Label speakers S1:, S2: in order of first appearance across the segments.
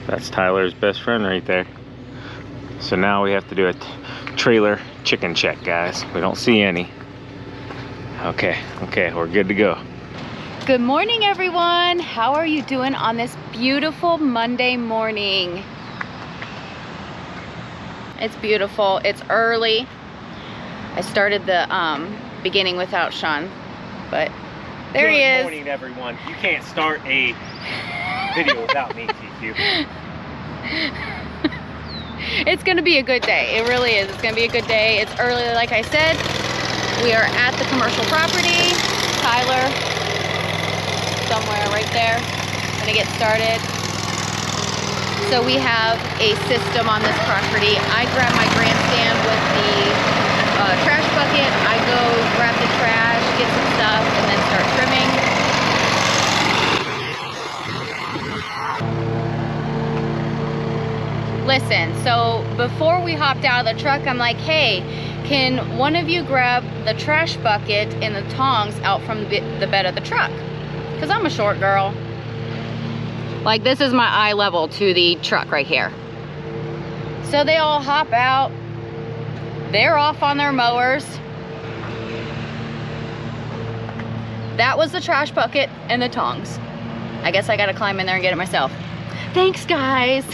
S1: That's Tyler's best friend right there. So now we have to do a trailer chicken check, guys. We don't see any. Okay, we're good to go.
S2: Good morning, everyone. How are you doing on this beautiful Monday morning? It's beautiful. It's early. I started the beginning without Sean, but there he is.
S1: Good morning, everyone. You can't start a video without me, TQ.
S2: It's gonna be a good day. It really is. It's gonna be a good day. It's early, like I said. We are at the commercial property. Tyler, somewhere right there. Gonna get started. So we have a system on this property. I grab my grandstand with the trash bucket. I go grab the trash, get some stuff, and then start trimming. Listen, so before we hopped out of the truck, I'm like, hey, can one of you grab the trash bucket and the tongs out from the bed of the truck? Because I'm a short girl. Like, this is my eye level to the truck right here. So they all hop out. They're off on their mowers. That was the trash bucket and the tongs. I guess I gotta climb in there and get it myself. Thanks, guys.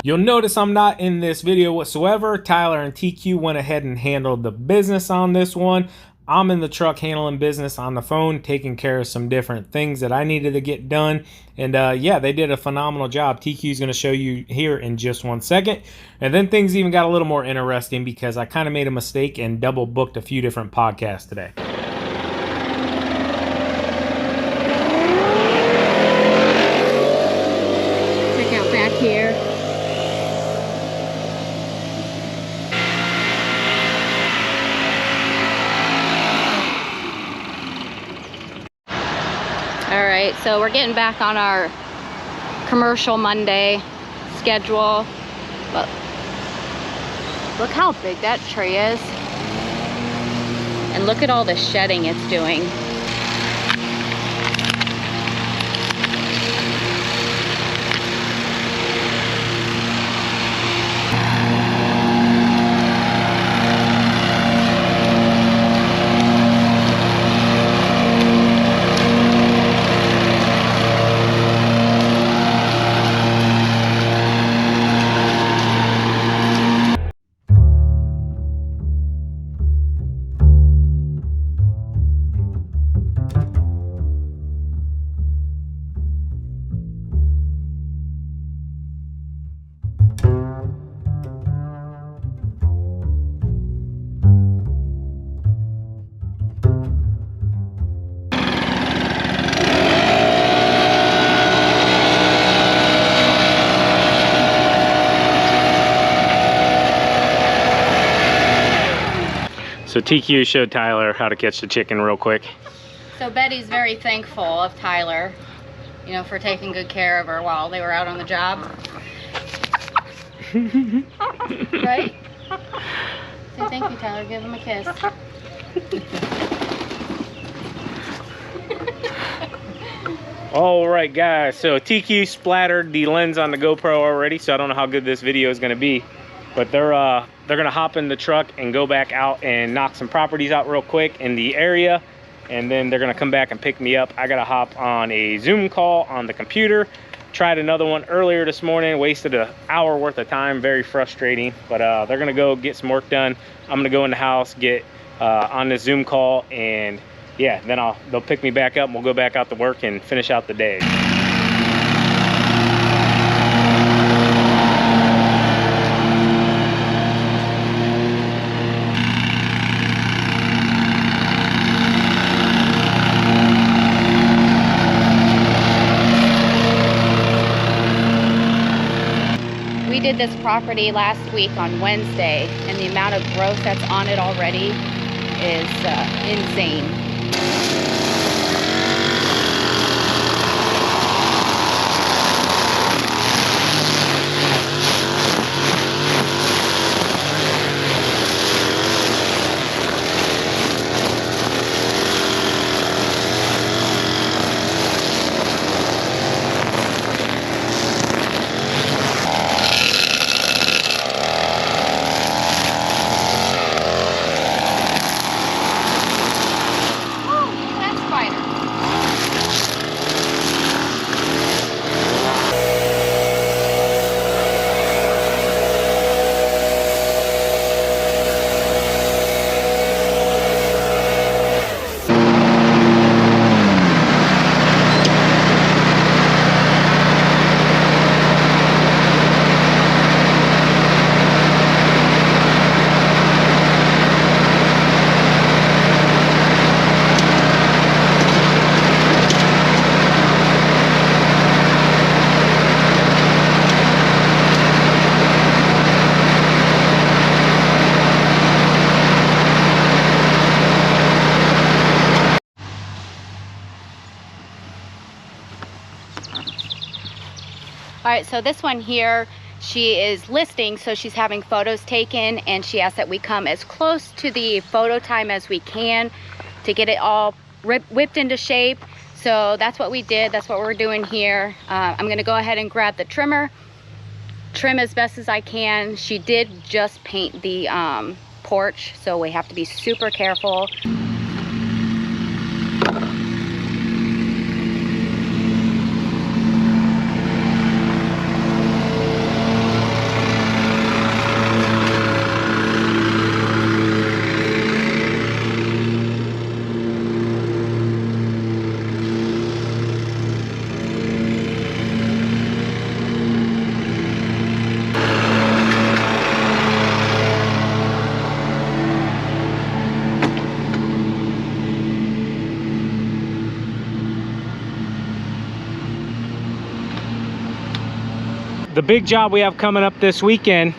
S1: You'll notice I'm not in this video whatsoever. Tyler and TQ went ahead and handled the business on this one. I'm in the truck handling business on the phone, taking care of some different things that I needed to get done. And yeah, they did a phenomenal job. TQ is going to show you here in just 1 second. And then things even got a little more interesting because I kind of made a mistake and double booked a few different podcasts today.
S2: Check out back here. All right, so we're getting back on our commercial Monday schedule, but look how big that tree is, and look at all the shedding it's doing.
S1: So TQ showed Tyler how to catch the chicken real quick.
S2: So Betty's very thankful of Tyler, you know, for taking good care of her while they were out on the job. Right? Say thank you, Tyler. Give him a kiss.
S1: All right, guys. So TQ splattered the lens on the GoPro already, so I don't know how good this video is going to be. But they're gonna hop in the truck and go back out and knock some properties out real quick in the area, and then they're gonna come back and pick me up. I gotta hop on a Zoom call on the computer. Tried another one earlier this morning, wasted an hour worth of time, very frustrating. But they're gonna go get some work done. I'm gonna go in the house, get on this Zoom call, and yeah, then they'll pick me back up and we'll go back out to work and finish out the day.
S2: We did this property last week on Wednesday, and the amount of growth that's on it already is insane. All right, so this one here, she is listing, so she's having photos taken, and she asked that we come as close to the photo time as we can to get it all whipped into shape. So that's what we did. That's what we're doing here. I'm gonna go ahead and grab the trimmer, trim as best as I can. She did just paint the porch, so we have to be super careful.
S1: The big job we have coming up this weekend,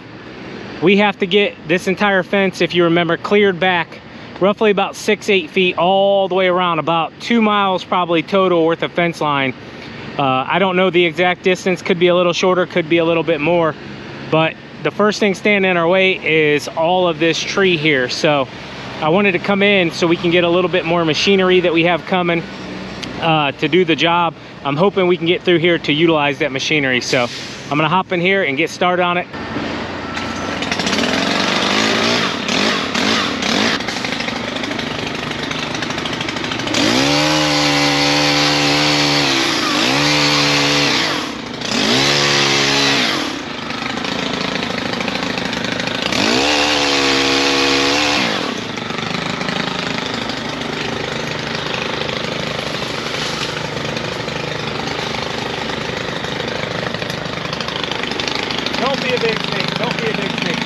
S1: we have to get this entire fence, if you remember, cleared back roughly about 6-8 feet all the way around, about 2 miles probably total worth of fence line. I don't know the exact distance, could be a little shorter, could be a little bit more, but the first thing standing in our way is all of this tree here. So I wanted to come in so we can get a little bit more machinery that we have coming to do the job. I'm hoping we can get through here to utilize that machinery. So I'm gonna hop in here and get started on it. Don't be a big snake. Don't be a big snake.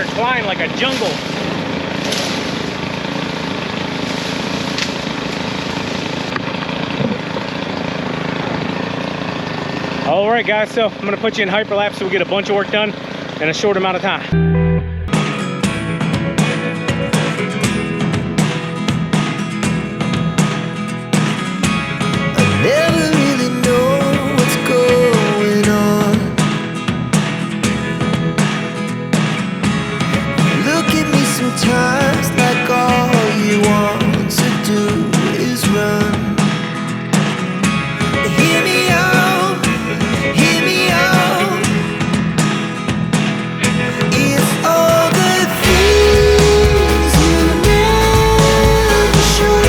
S1: here climb like a jungle. All right, guys, so I'm gonna put you in hyperlapse so we get a bunch of work done in a short amount of time.
S3: Never really know what's going on. Look at me sometimes like all you want to do is run. Hear me out, hear me out. It's all the things you never show.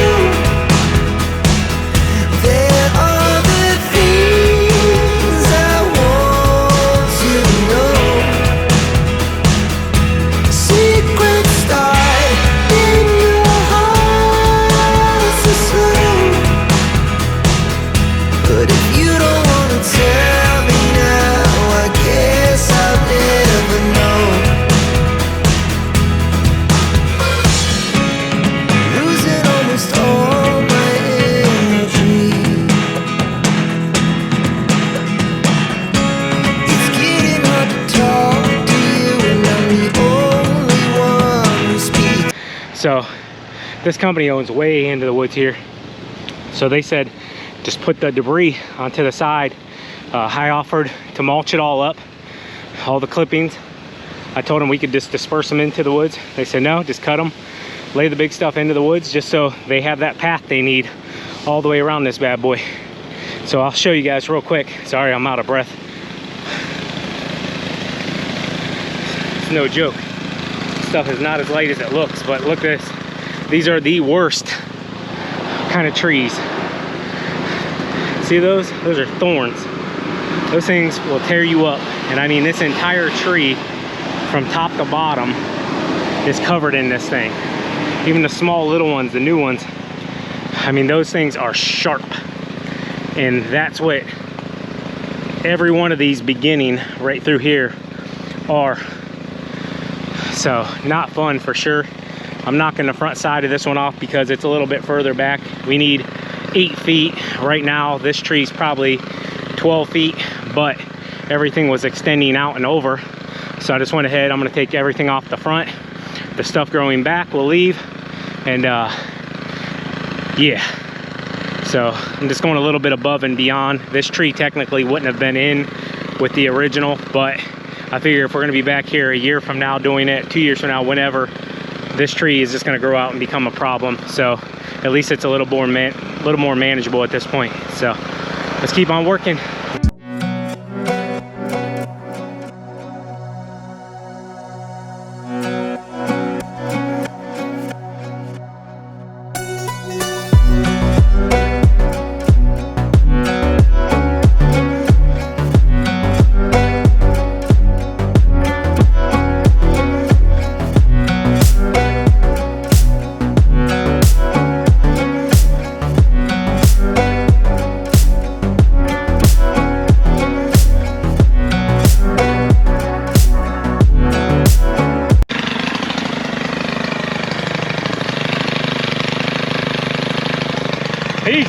S3: There are the things I want to know. Secrets start in your heart so slow. But if you don't wanna tell me now, I guess I'll never know. Losing almost all my energy. It's getting hard to talk to you, and I'm the only one who speaks.
S1: So this company owns way into the woods here. So they said, just put the debris onto the side. I offered to mulch it all up, all the clippings. I told them we could just disperse them into the woods. They said, no, just cut them, lay the big stuff into the woods just so they have that path they need all the way around this bad boy. So I'll show you guys real quick. Sorry, I'm out of breath. It's no joke. Stuff is not as light as it looks, but look at this. These are the worst kind of trees. See those? Those are thorns. Those things will tear you up. And I mean, this entire tree from top to bottom is covered in this thing. Even the small little ones, the new ones, I mean, those things are sharp. And that's what every one of these beginning right through here are. So not fun for sure. I'm knocking the front side of this one off because it's a little bit further back. We need 8 feet. Right now, this tree's probably 12 feet, but everything was extending out and over. So I just went ahead, I'm gonna take everything off the front. The stuff growing back will leave. And yeah. So I'm just going a little bit above and beyond. This tree technically wouldn't have been in with the original, but I figure if we're gonna be back here a year from now doing it, 2 years from now, whenever, this tree is just gonna grow out and become a problem. So at least it's a little more manageable at this point. So let's keep on working. Peace.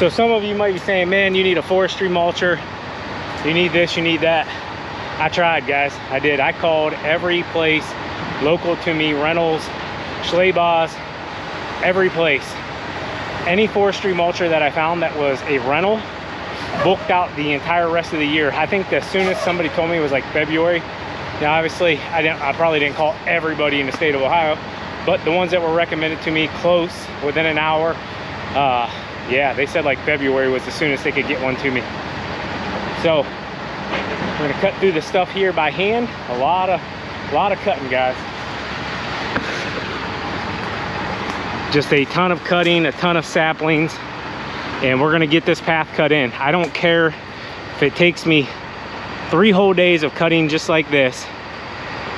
S1: So some of you might be saying, man, you need a forestry mulcher, you need this, you need that. I tried, guys. I did. I called every place local to me, rentals, Schlebachs, every place. Any forestry mulcher that I found that was a rental booked out the entire rest of the year. I think the soonest somebody told me was like February. Now obviously I probably didn't call everybody in the state of Ohio, but the ones that were recommended to me close, within an hour, yeah, they said like February was the soonest they could get one to me. So we're gonna cut through the stuff here by hand. A lot of cutting, guys. Just a ton of cutting, a ton of saplings, and we're gonna get this path cut in. I don't care if it takes me 3 whole days of cutting just like this.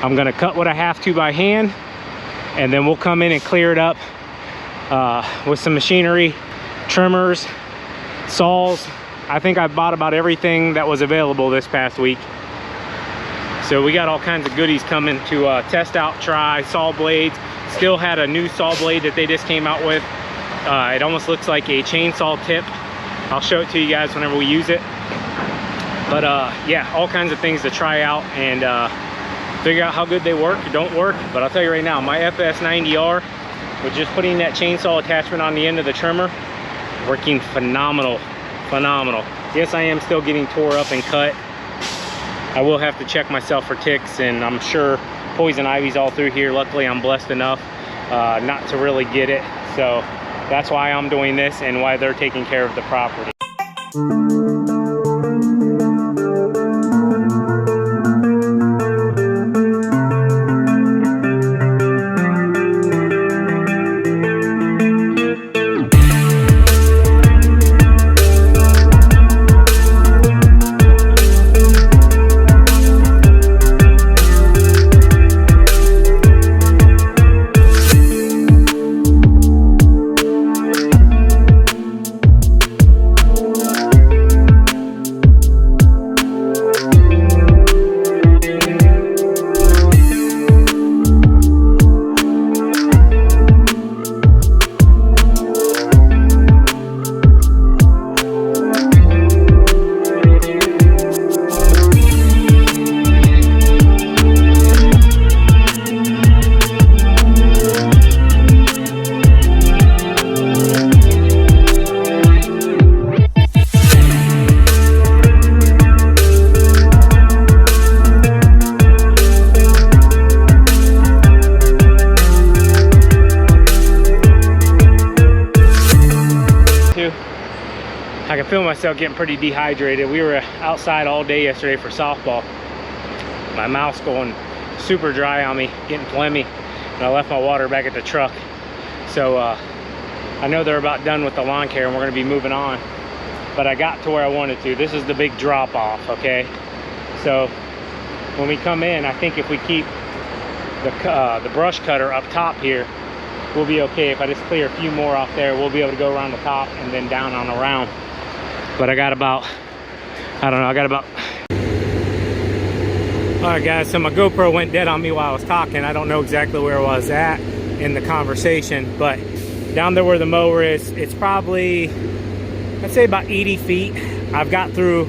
S1: I'm gonna cut what I have to by hand, and then we'll come in and clear it up with some machinery, trimmers, saws. I think I bought about everything that was available this past week. So we got all kinds of goodies coming to test out, try. Saw blades. Still had a new saw blade that they just came out with. It almost looks like a chainsaw tip. I'll show it to you guys whenever we use it. But yeah, all kinds of things to try out and figure out how good they work or don't work. But I'll tell you right now, my FS90R, with just putting that chainsaw attachment on the end of the trimmer, working phenomenal. Phenomenal. Yes, I am still getting tore up and cut. I will have to check myself for ticks, and I'm sure poison ivy's all through here. Luckily, I'm blessed enough not to really get it. So that's why I'm doing this and why they're taking care of the property. I can feel myself getting pretty dehydrated. We were outside all day yesterday for softball. My mouth's going super dry on me, getting phlegmy, and I left my water back at the truck. So I know they're about done with the lawn care and we're gonna be moving on, but I got to where I wanted to. This is the big drop off, okay? So when we come in, I think if we keep the brush cutter up top here, we'll be okay. If I just clear a few more off there, we'll be able to go around the top and then down on around. But I got about, I don't know, I got about. All right, guys, so my GoPro went dead on me while I was talking. I don't know exactly where I was at in the conversation, but down there where the mower is, it's probably, I'd say about 80 feet. I've got through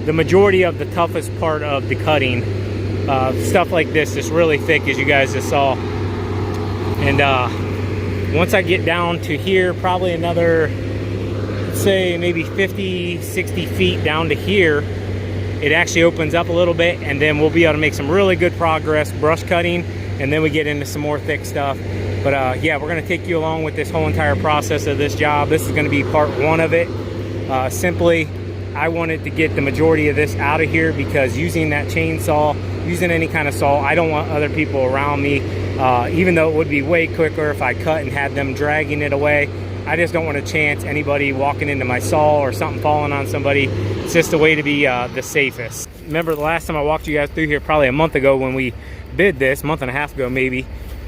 S1: the majority of the toughest part of the cutting. Stuff like this is really thick, as you guys just saw. And once I get down to here, probably another, let's say maybe 50, 60 feet down to here, it actually opens up a little bit, and then we'll be able to make some really good progress brush cutting, and then we get into some more thick stuff. But yeah, we're gonna take you along with this whole entire process of this job. This is gonna be part one of it. Simply, I wanted to get the majority of this out of here because using that chainsaw, using any kind of saw, I don't want other people around me, even though it would be way quicker if I cut and had them dragging it away. I just don't want to chance anybody walking into my saw or something falling on somebody. It's just a way to be the safest. Remember the last time I walked you guys through here, probably a month ago when we did this, month and a half ago maybe,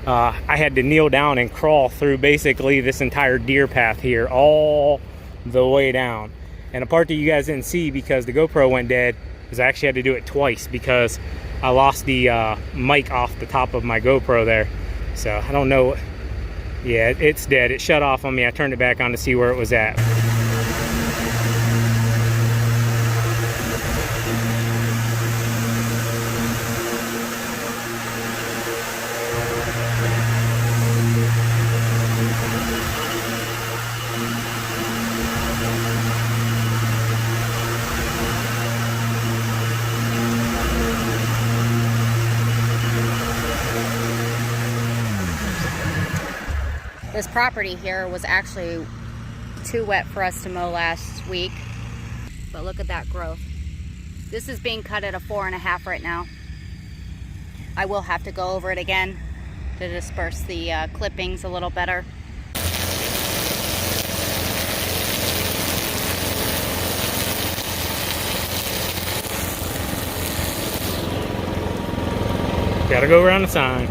S1: I had to kneel down and crawl through basically this entire deer path here, all the way down. And a part that you guys didn't see because the GoPro went dead is I actually had to do it twice because I lost the mic off the top of my GoPro there. So I don't know. Yeah, it's dead. It shut off on me. I turned it back on to see where it was at.
S2: This property here was actually too wet for us to mow last week. But look at that growth. This is being cut at a 4.5 right now. I will have to go over it again to disperse the clippings a little better.
S1: Gotta go around the sign.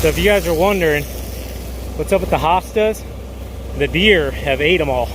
S1: So if you guys are wondering what's up with the hostas, the deer have ate them all.